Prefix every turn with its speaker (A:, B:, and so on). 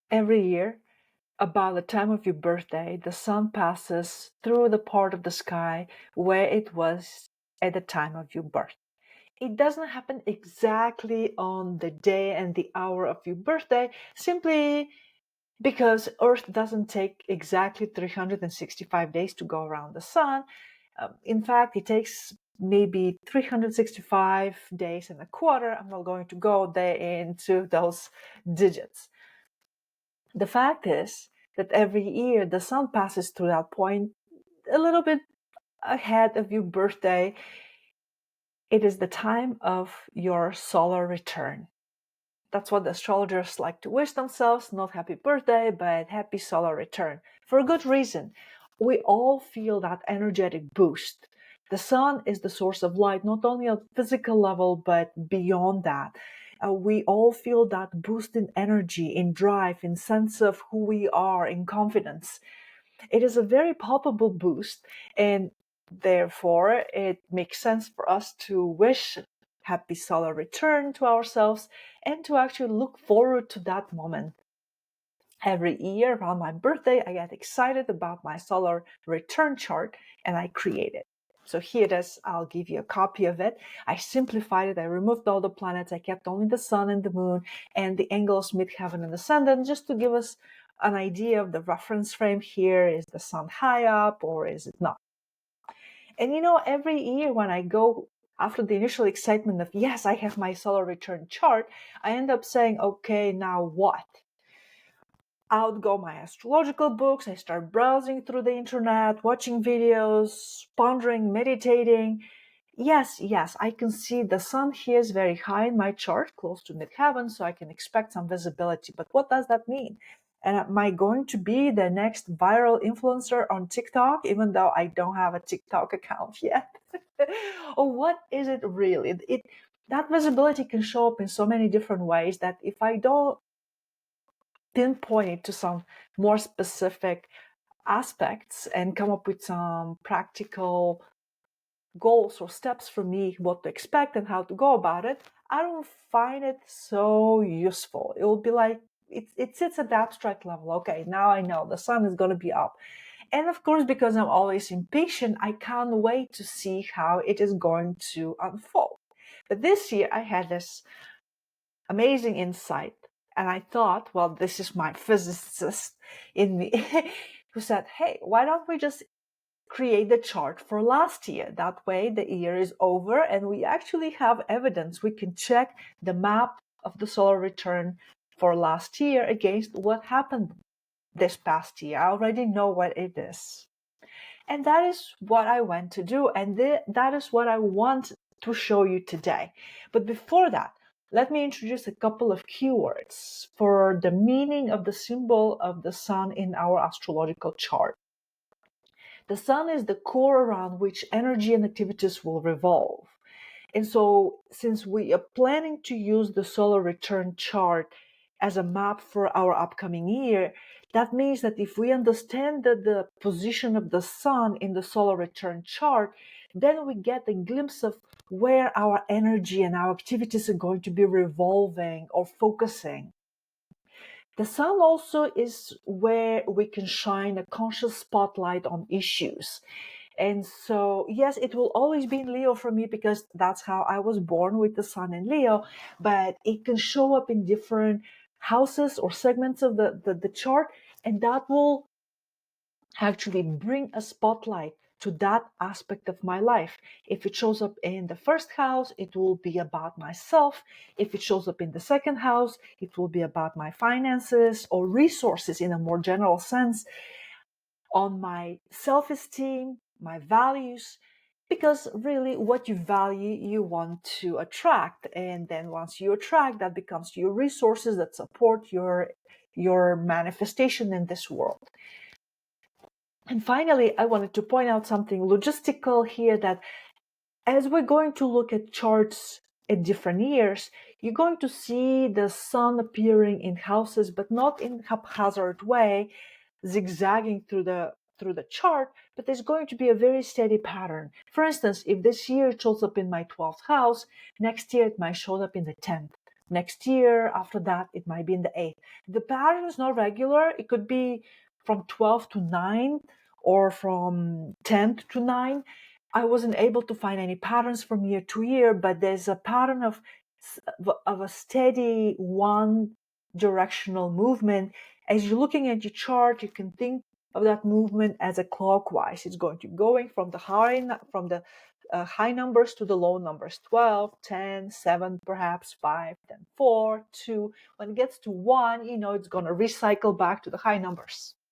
A: Every year, about the time of your birthday, the sun passes through the part of the sky where it was at the time of your birth. It doesn't happen exactly on the day and the hour of your birthday, simply because Earth doesn't take exactly 365 days to go around the sun. In fact, it takes maybe 365 days and a quarter. I'm not going to go there into those digits. The fact is that every year the sun passes through that point a little bit ahead of your birthday. It is the time of your solar return. That's what the astrologers like to wish themselves, not happy birthday, but happy solar return. For a good reason. We all feel that energetic boost. The sun is the source of light, not only on physical level, but beyond that. We all feel that boost in energy, in drive, in sense of who we are, in confidence. It is a very palpable boost, and therefore it makes sense for us to wish happy solar return to ourselves and to actually look forward to that moment. Every year around my birthday, I get excited about my solar return chart and I create it. So here it is. I'll give you a copy of it. I simplified it. I removed all the planets. I kept only the sun and the moon and the angles midheaven and ascendant, just to give us an idea of the reference frame here. Is the sun high up or is it not? And every year when I go after the initial excitement of, yes, I have my solar return chart, I end up saying, okay, now what? Out go my astrological books. I start browsing through the internet, watching videos, pondering, meditating. Yes, I can see the sun here is very high in my chart, close to midheaven, so I can expect some visibility. But what does that mean? And am I going to be the next viral influencer on TikTok, even though I don't have a TikTok account yet? Or what is it really? That visibility can show up in so many different ways that if I don't pinpoint it to some more specific aspects and come up with some practical goals or steps for me, what to expect and how to go about it, I don't find it so useful. It will be like, it sits at the abstract level. Okay, now I know the sun is going to be up. And of course, because I'm always impatient, I can't wait to see how it is going to unfold. But this year I had this amazing insight. And I thought, well, this is my physicist in me who said, hey, why don't we just create the chart for last year? That way the year is over and we actually have evidence. We can check the map of the solar return for last year against what happened this past year. I already know what it is. And that is what I went to do. And that is what I want to show you today. But before that, let me introduce a couple of keywords for the meaning of the symbol of the sun in our astrological chart. The sun is the core around which energy and activities will revolve. And so, since we are planning to use the solar return chart as a map for our upcoming year, that means that if we understand the position of the sun in the solar return chart, then we get a glimpse of where our energy and our activities are going to be revolving or focusing. The sun also is where we can shine a conscious spotlight on issues. And so, yes, it will always be in Leo for me because that's how I was born, with the sun in Leo, but it can show up in different houses or segments of the chart, and that will actually bring a spotlight to that aspect of my life. If it shows up in the first house, it will be about myself. If it shows up in the second house, it will be about my finances or resources in a more general sense, on my self-esteem, my values, because really what you value, you want to attract. And then once you attract, that becomes your resources that support your manifestation in this world. And finally, I wanted to point out something logistical here, that as we're going to look at charts at different years, you're going to see the sun appearing in houses, but not in a haphazard way, zigzagging through the chart, but there's going to be a very steady pattern. For instance, if this year it shows up in my 12th house, next year it might show up in the 10th Next year, after that, it might be in the 8th. The pattern is not regular. It could be from 12 to 9 or from 10 to 9. I wasn't able to find any patterns from year to year, but there's a pattern of a steady one directional movement. As you're looking at your chart, you can think of that movement as a clockwise. It's going from the high numbers to the low numbers, 12, 10, 7, perhaps 5, then 4, 2. When it gets to 1, it's going to recycle back to the high numbers.